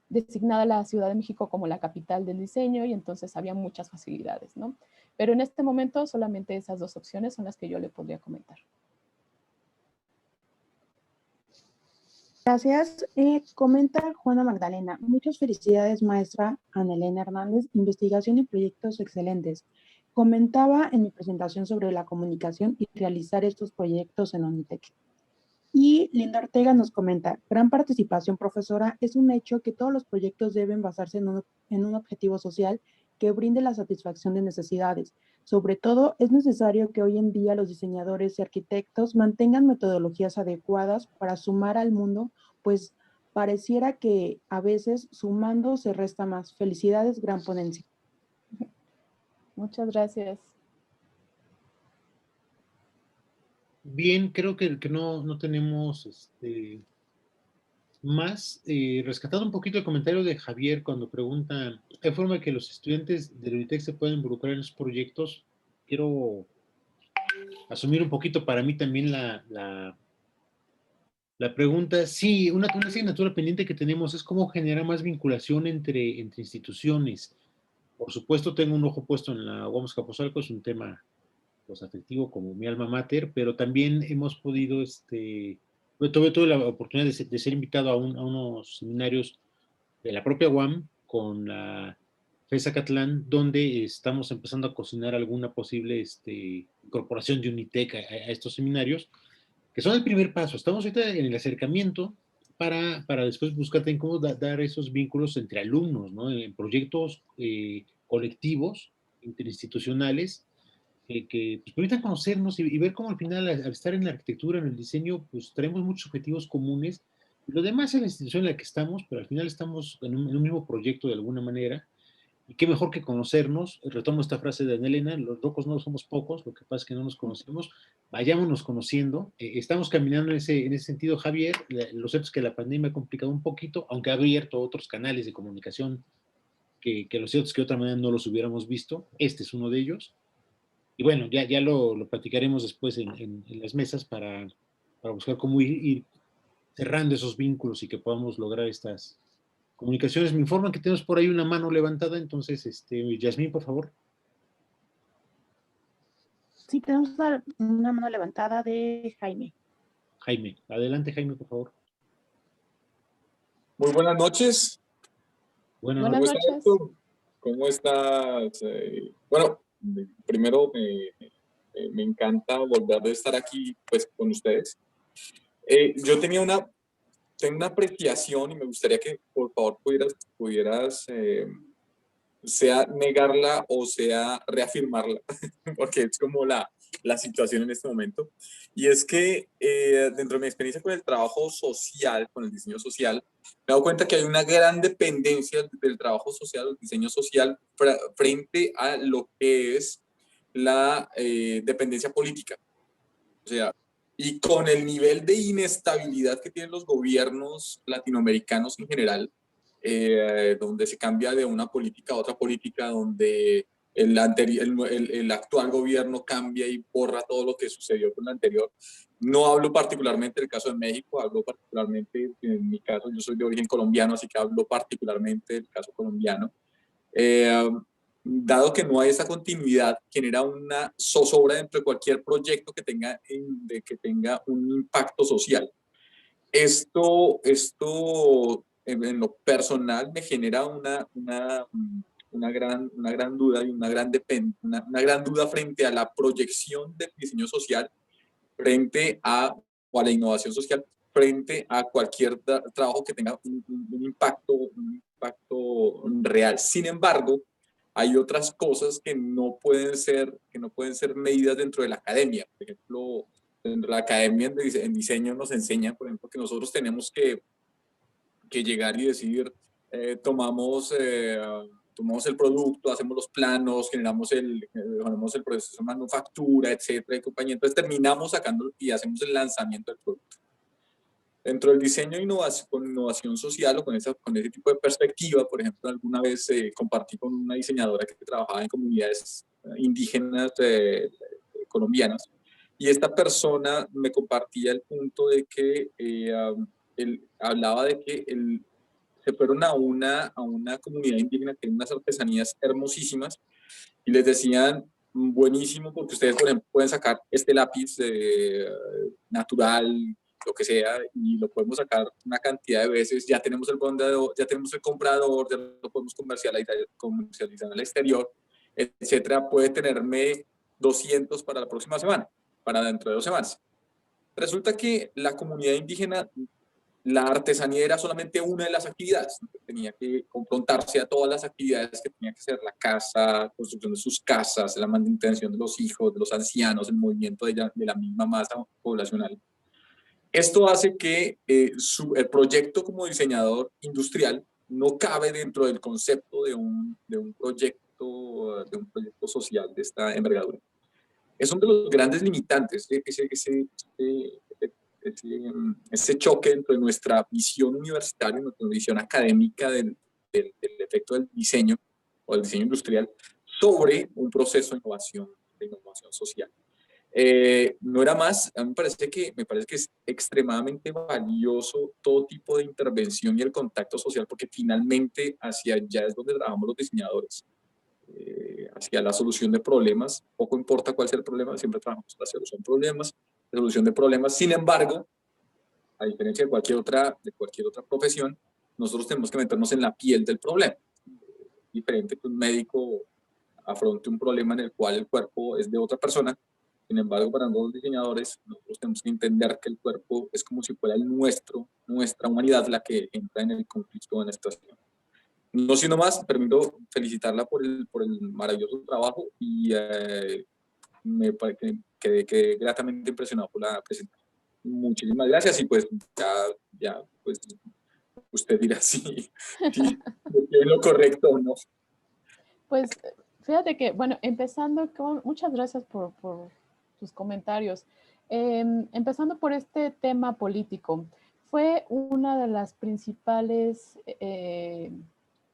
[SPEAKER 2] designada la Ciudad de México como la capital del diseño y entonces había muchas facilidades, ¿no? Pero en este momento solamente esas dos opciones son las que yo le podría comentar.
[SPEAKER 3] Gracias. Comenta Juana Magdalena. Muchas felicidades, maestra Ana Elena Hernández. Investigación y proyectos excelentes. Comentaba en mi presentación sobre la comunicación y realizar estos proyectos en Unitec. Y Linda Ortega nos comenta, gran participación, profesora. Es un hecho que todos los proyectos deben basarse en un objetivo social que brinde la satisfacción de necesidades. Sobre todo, es necesario que hoy en día los diseñadores y arquitectos mantengan metodologías adecuadas para sumar al mundo, pues pareciera que a veces sumando se resta más. Felicidades, gran ponencia.
[SPEAKER 2] Muchas gracias.
[SPEAKER 1] Bien, creo que no tenemos más. Rescatado un poquito el comentario de Javier cuando pregunta, ¿hay forma que los estudiantes de la UNITEC se pueden involucrar en los proyectos? Quiero asumir un poquito para mí también la pregunta. Sí, una asignatura pendiente que tenemos es cómo generar más vinculación entre instituciones. Por supuesto, tengo un ojo puesto en la UAM Azcapotzalco, es un tema pues, afectivo como mi alma mater, pero también hemos podido, tuve la oportunidad de ser invitado a unos seminarios de la propia UAM con la FES Acatlán, donde estamos empezando a cocinar alguna posible incorporación de Unitec a estos seminarios, que son el primer paso. Estamos ahorita en el acercamiento para después buscar también cómo dar esos vínculos entre alumnos, ¿no? En proyectos colectivos, interinstitucionales, que pues, permitan conocernos y ver cómo al final, al estar en la arquitectura, en el diseño, pues tenemos muchos objetivos comunes. Y lo demás es la institución en la que estamos, pero al final estamos en un mismo proyecto de alguna manera. Y qué mejor que conocernos. Retomo esta frase de Ana Elena, los locos no somos pocos, lo que pasa es que no nos conocemos. Vayámonos conociendo. Estamos caminando en ese sentido, Javier. Lo cierto es que la pandemia ha complicado un poquito, aunque ha abierto otros canales de comunicación que lo cierto es que de otra manera no los hubiéramos visto. Este es uno de ellos. Y bueno, ya lo platicaremos después en las mesas para buscar cómo ir cerrando esos vínculos y que podamos lograr estas comunicaciones. Me informan que tenemos por ahí una mano levantada, entonces, Yasmín, por favor.
[SPEAKER 3] Sí, tenemos una mano levantada de Jaime.
[SPEAKER 1] Jaime, adelante, Jaime, por favor.
[SPEAKER 4] Muy buenas noches.
[SPEAKER 2] Buenas noches.
[SPEAKER 4] ¿Cómo estás? Bueno, primero me encanta volver a estar aquí pues, con ustedes. Yo tengo una apreciación y me gustaría que por favor pudieras sea negarla o sea reafirmarla, porque es como la situación en este momento. Y es que dentro de mi experiencia con el trabajo social, con el diseño social, me he dado cuenta que hay una gran dependencia del trabajo social, del diseño social, frente a lo que es la dependencia política. O sea, y con el nivel de inestabilidad que tienen los gobiernos latinoamericanos en general, donde se cambia de una política a otra política, donde el actual gobierno cambia y borra todo lo que sucedió con el anterior. No hablo particularmente del caso de México, hablo particularmente, en mi caso, yo soy de origen colombiano, así que hablo particularmente del caso colombiano. Dado que no hay esa continuidad, genera una zozobra dentro de cualquier proyecto que tenga un impacto social. Esto en lo personal me genera una gran duda y una gran duda frente a la proyección del diseño social, o a la innovación social, frente a cualquier trabajo que tenga un impacto real. Sin embargo, hay otras cosas que no pueden ser medidas dentro de la academia. Por ejemplo, en la academia en diseño nos enseñan, por ejemplo, que nosotros tenemos que llegar y decir, tomamos el producto, hacemos los planos, generamos el proceso de manufactura, etcétera, y compañía. Entonces terminamos sacando y hacemos el lanzamiento del producto. Dentro del diseño con innovación social o con ese tipo de perspectiva, por ejemplo, alguna vez compartí con una diseñadora que trabajaba en comunidades indígenas colombianas, y esta persona me compartía el punto de que él hablaba de que se fueron a una comunidad indígena que tiene unas artesanías hermosísimas y les decían, buenísimo, porque ustedes, por ejemplo, pueden sacar este lápiz natural, lo que sea, y lo podemos sacar una cantidad de veces, ya tenemos el bondador, ya tenemos el comprador, ya lo podemos comercializar al exterior, etcétera. Puede tenerme 200 para la próxima semana, para dentro de 2 semanas. Resulta que la comunidad indígena, la artesanía era solamente una de las actividades. Tenía que confrontarse a todas las actividades que tenía que hacer: la casa, construcción de sus casas, la manutención de los hijos, de los ancianos, el movimiento de la misma masa poblacional. Esto hace que el proyecto como diseñador industrial no cabe dentro del concepto de un proyecto social de esta envergadura. Es uno de los grandes limitantes, ese choque entre nuestra visión universitaria, nuestra visión académica del efecto del diseño o del diseño industrial sobre un proceso de innovación social. No era más, a mí me parece que es extremadamente valioso todo tipo de intervención y el contacto social, porque finalmente hacia allá es donde trabajamos los diseñadores, hacia la solución de problemas. Poco importa cuál sea el problema, siempre trabajamos para la solución de problemas. Sin embargo, a diferencia de cualquier otra profesión, nosotros tenemos que meternos en la piel del problema. Diferente que un médico afronte un problema en el cual el cuerpo es de otra persona. Sin embargo, para los diseñadores, nosotros tenemos que entender que el cuerpo es como si fuera nuestra humanidad la que entra en el conflicto, en la situación. No siendo más, permito felicitarla por el maravilloso trabajo y quedé gratamente impresionado por la presentación. Muchísimas gracias y pues ya pues usted dirá si es lo correcto o no.
[SPEAKER 2] Pues fíjate que, bueno, empezando con, muchas gracias por tus comentarios. Empezando por este tema político, fue una de las principales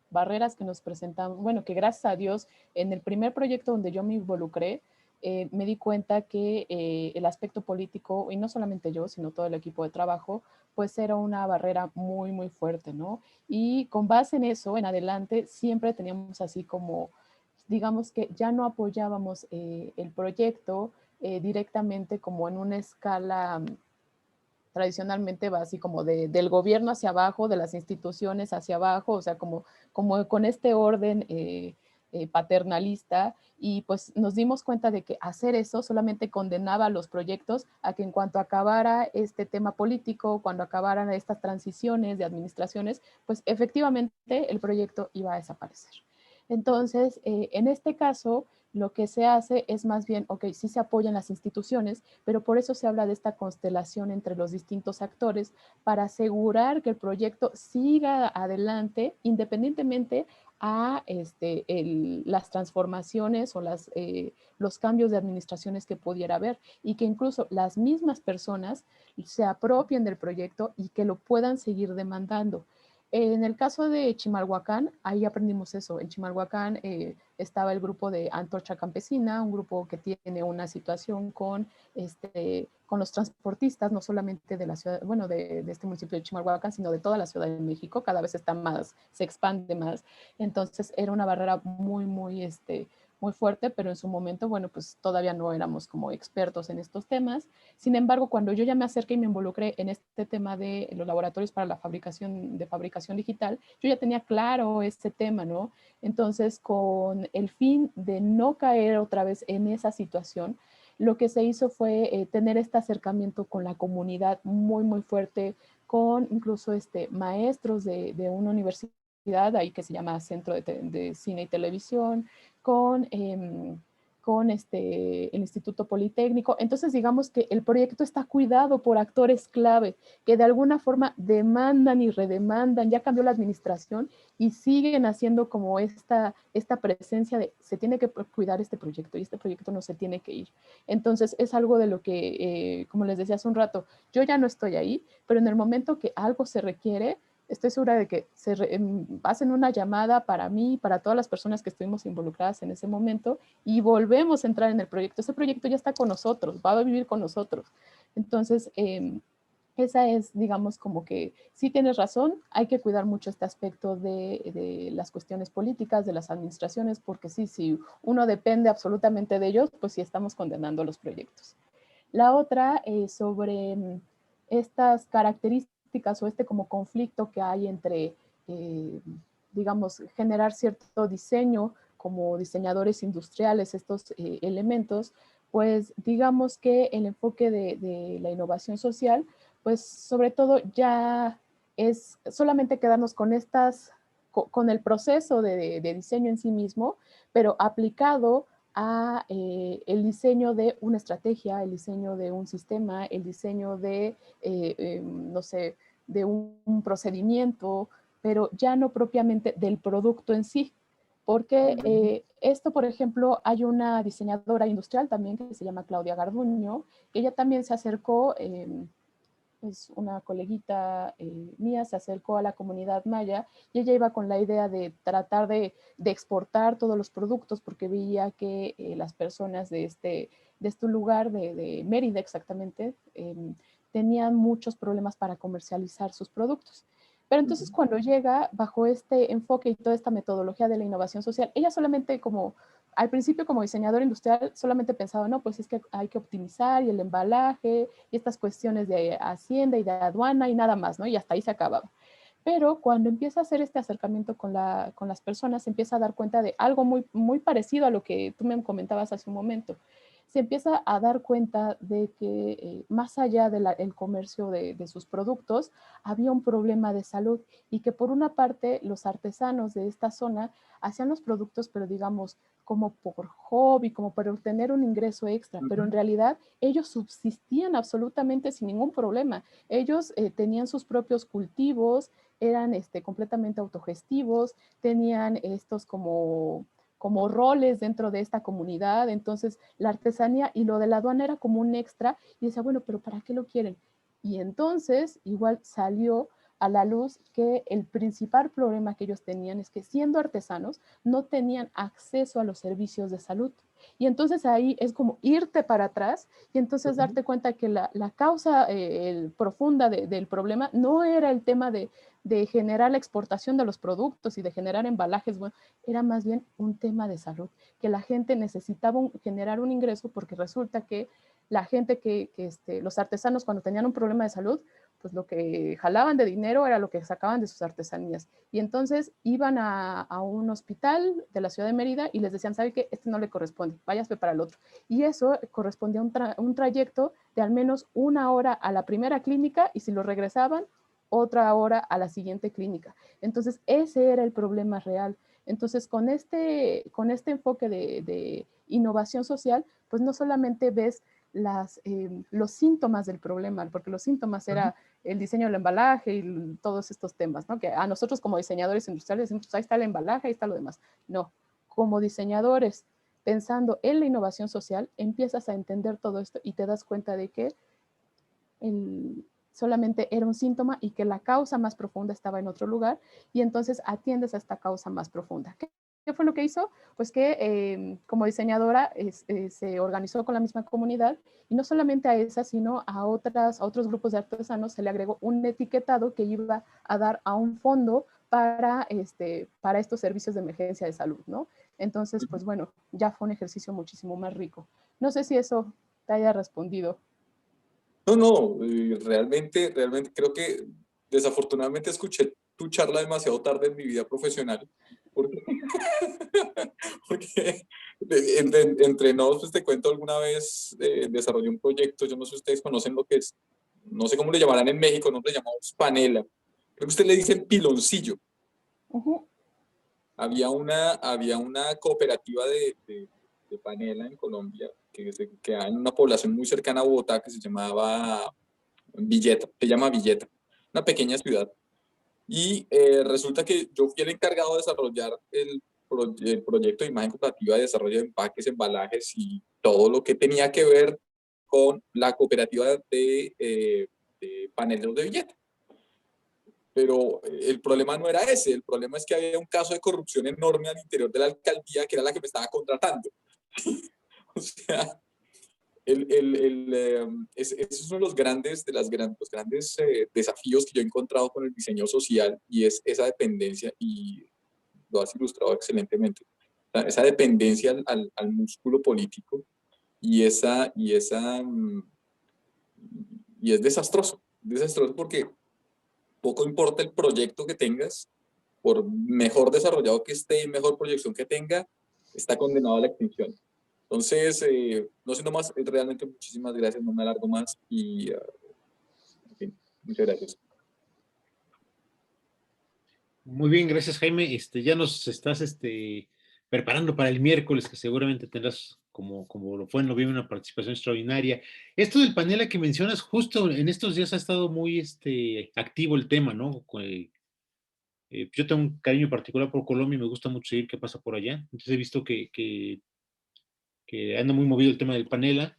[SPEAKER 2] barreras que nos presentamos, bueno, que gracias a Dios, en el primer proyecto donde yo me involucré, me di cuenta que el aspecto político, y no solamente yo, sino todo el equipo de trabajo, pues era una barrera muy, muy fuerte, ¿no? Y con base en eso, en adelante, siempre teníamos así como, digamos que ya no apoyábamos el proyecto directamente como en una escala tradicionalmente va así como del gobierno hacia abajo, de las instituciones hacia abajo, o sea, como con este orden paternalista, y pues nos dimos cuenta de que hacer eso solamente condenaba a los proyectos a que en cuanto acabara este tema político, cuando acabaran estas transiciones de administraciones, pues efectivamente el proyecto iba a desaparecer. Entonces, en este caso, lo que se hace es más bien, ok, sí se apoyan las instituciones, pero por eso se habla de esta constelación entre los distintos actores para asegurar que el proyecto siga adelante independientemente a las transformaciones o los cambios de administraciones que pudiera haber, y que incluso las mismas personas se apropien del proyecto y que lo puedan seguir demandando. En el caso de Chimalhuacán, ahí aprendimos eso. En Chimalhuacán estaba el grupo de Antorcha Campesina, un grupo que tiene una situación con los transportistas, no solamente de la ciudad, bueno, de este municipio de Chimalhuacán, sino de toda la Ciudad de México. Cada vez está más, se expande más. Entonces era una barrera muy, muy, muy fuerte, pero en su momento, bueno, pues todavía no éramos como expertos en estos temas. Sin embargo, cuando yo ya me acerqué y me involucré en este tema de los laboratorios para la fabricación digital, yo ya tenía claro este tema, ¿no? Entonces, con el fin de no caer otra vez en esa situación, lo que se hizo fue tener este acercamiento con la comunidad muy, muy fuerte, con incluso maestros de una universidad ahí que se llama Centro de Cine y Televisión, con con el Instituto Politécnico. Entonces, digamos que el proyecto está cuidado por actores clave que de alguna forma demandan y redemandan. Ya cambió la administración y siguen haciendo como esta presencia de se tiene que cuidar este proyecto y este proyecto no se tiene que ir. Entonces, es algo de lo que, como les decía hace un rato, yo ya no estoy ahí, pero en el momento que algo se requiere, estoy segura de que hacen una llamada para mí y para todas las personas que estuvimos involucradas en ese momento y volvemos a entrar en el proyecto. Ese proyecto ya está con nosotros, va a vivir con nosotros. Entonces, esa es, digamos, como que sí tienes razón, hay que cuidar mucho este aspecto de las cuestiones políticas, de las administraciones, porque sí, si uno depende absolutamente de ellos, pues sí estamos condenando los proyectos. La otra, sobre estas características o como conflicto que hay entre, digamos, generar cierto diseño como diseñadores industriales, estos elementos, pues digamos que el enfoque de la innovación social, pues sobre todo ya es solamente quedarnos con con el proceso de diseño en sí mismo, pero aplicado a el diseño de una estrategia, el diseño de un sistema, el diseño de, no sé, de un procedimiento, pero ya no propiamente del producto en sí. Porque esto, por ejemplo, hay una diseñadora industrial también que se llama Claudia Garduño, que ella también se acercó, es una coleguita mía, se acercó a la comunidad maya y ella iba con la idea de tratar de exportar todos los productos porque veía que las personas de este lugar, de Mérida exactamente, tenían muchos problemas para comercializar sus productos. Pero entonces cuando llega bajo este enfoque y toda esta metodología de la innovación social, ella solamente como, al principio como diseñadora industrial, solamente pensaba, no, pues es que hay que optimizar y el embalaje y estas cuestiones de hacienda y de aduana y nada más, ¿no? Y hasta ahí se acababa. Pero cuando empieza a hacer este acercamiento con las personas, se empieza a dar cuenta de algo muy, muy parecido a lo que tú me comentabas hace un momento. Se empieza a dar cuenta de que más allá del comercio de sus productos, había un problema de salud y que por una parte los artesanos de esta zona hacían los productos, pero digamos, como por hobby, como para obtener un ingreso extra, pero en realidad ellos subsistían absolutamente sin ningún problema. Ellos tenían sus propios cultivos, eran completamente autogestivos, tenían estos como roles dentro de esta comunidad, entonces la artesanía y lo de la aduana era como un extra y decía, bueno, pero ¿para qué lo quieren? Y entonces igual salió a la luz que el principal problema que ellos tenían es que siendo artesanos no tenían acceso a los servicios de salud. Y entonces ahí es como irte para atrás y entonces darte cuenta que la causa profunda del problema no era el tema de generar la exportación de los productos y de generar embalajes, bueno, era más bien un tema de salud, que la gente necesitaba generar un ingreso porque resulta que la gente los artesanos cuando tenían un problema de salud, pues lo que jalaban de dinero era lo que sacaban de sus artesanías. Y entonces iban a un hospital de la ciudad de Mérida y les decían, ¿sabe qué? Este no le corresponde, váyase para el otro. Y eso correspondía a un trayecto de al menos 1 hora a la primera clínica y si lo regresaban, otra hora a la siguiente clínica. Entonces, ese era el problema real. Entonces, con este enfoque de innovación social, pues no solamente ves los síntomas del problema, porque los síntomas era el diseño del embalaje y todos estos temas, ¿no? Que a nosotros como diseñadores industriales decimos, ahí está el embalaje, ahí está lo demás. No, como diseñadores, pensando en la innovación social, empiezas a entender todo esto y te das cuenta de que solamente era un síntoma y que la causa más profunda estaba en otro lugar y entonces atiendes a esta causa más profunda. ¿Qué fue lo que hizo? Pues que como diseñadora se organizó con la misma comunidad y no solamente a esa, sino a otros grupos de artesanos se le agregó un etiquetado que iba a dar a un fondo para estos servicios de emergencia de salud, ¿no? Entonces, pues bueno, ya fue un ejercicio muchísimo más rico. No sé si eso te haya respondido.
[SPEAKER 4] No, realmente creo que desafortunadamente escuché tu charla demasiado tarde en mi vida profesional, porque, porque entre nos, pues te cuento, alguna vez desarrollé un proyecto, yo no sé si ustedes conocen lo que es, no sé cómo le llamarán en México, nosotros le llamamos panela, creo que usted le dicen piloncillo.
[SPEAKER 2] Uh -huh.
[SPEAKER 4] Había una cooperativa de Panela en Colombia, que queda en una población muy cercana a Bogotá que se llamaba Villeta, se llama Villeta, una pequeña ciudad. Y resulta que yo fui el encargado de desarrollar el proyecto de imagen corporativa de desarrollo de empaques, embalajes y todo lo que tenía que ver con la cooperativa de paneleros de Villeta. Pero el problema no era ese, el problema es que había un caso de corrupción enorme al interior de la alcaldía, que era la que me estaba contratando. O sea, ese es uno de los grandes desafíos que yo he encontrado con el diseño social, y es esa dependencia, y lo has ilustrado excelentemente, esa dependencia al músculo político, y es desastroso porque poco importa el proyecto que tengas, por mejor desarrollado que esté y mejor proyección que tenga, está condenado a la extinción. Entonces, no siendo más, realmente muchísimas gracias, no me alargo más y en fin, muchas gracias.
[SPEAKER 1] Muy bien, gracias Jaime. Ya nos estás preparando para el miércoles, que seguramente tendrás, como lo fue en noviembre, una participación extraordinaria. Esto del panel que mencionas, justo en estos días ha estado muy activo el tema, ¿no? Yo tengo un cariño particular por Colombia y me gusta mucho seguir qué pasa por allá. Entonces he visto que anda muy movido el tema del panela.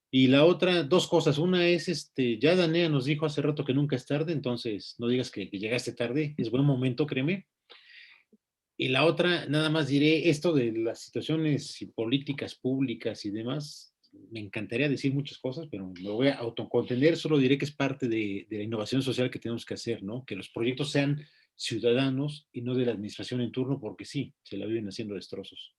[SPEAKER 1] Y la otra, dos cosas. Una es, ya Danea nos dijo hace rato que nunca es tarde, entonces no digas que llegaste tarde, es buen momento, créeme. Y la otra, nada más diré esto de las situaciones políticas públicas y demás. Me encantaría decir muchas cosas, pero me voy a autocontener. Solo diré que es parte de la innovación social que tenemos que hacer, ¿no? Que los proyectos sean ciudadanos y no de la administración en turno, porque sí, se la viven haciendo destrozos.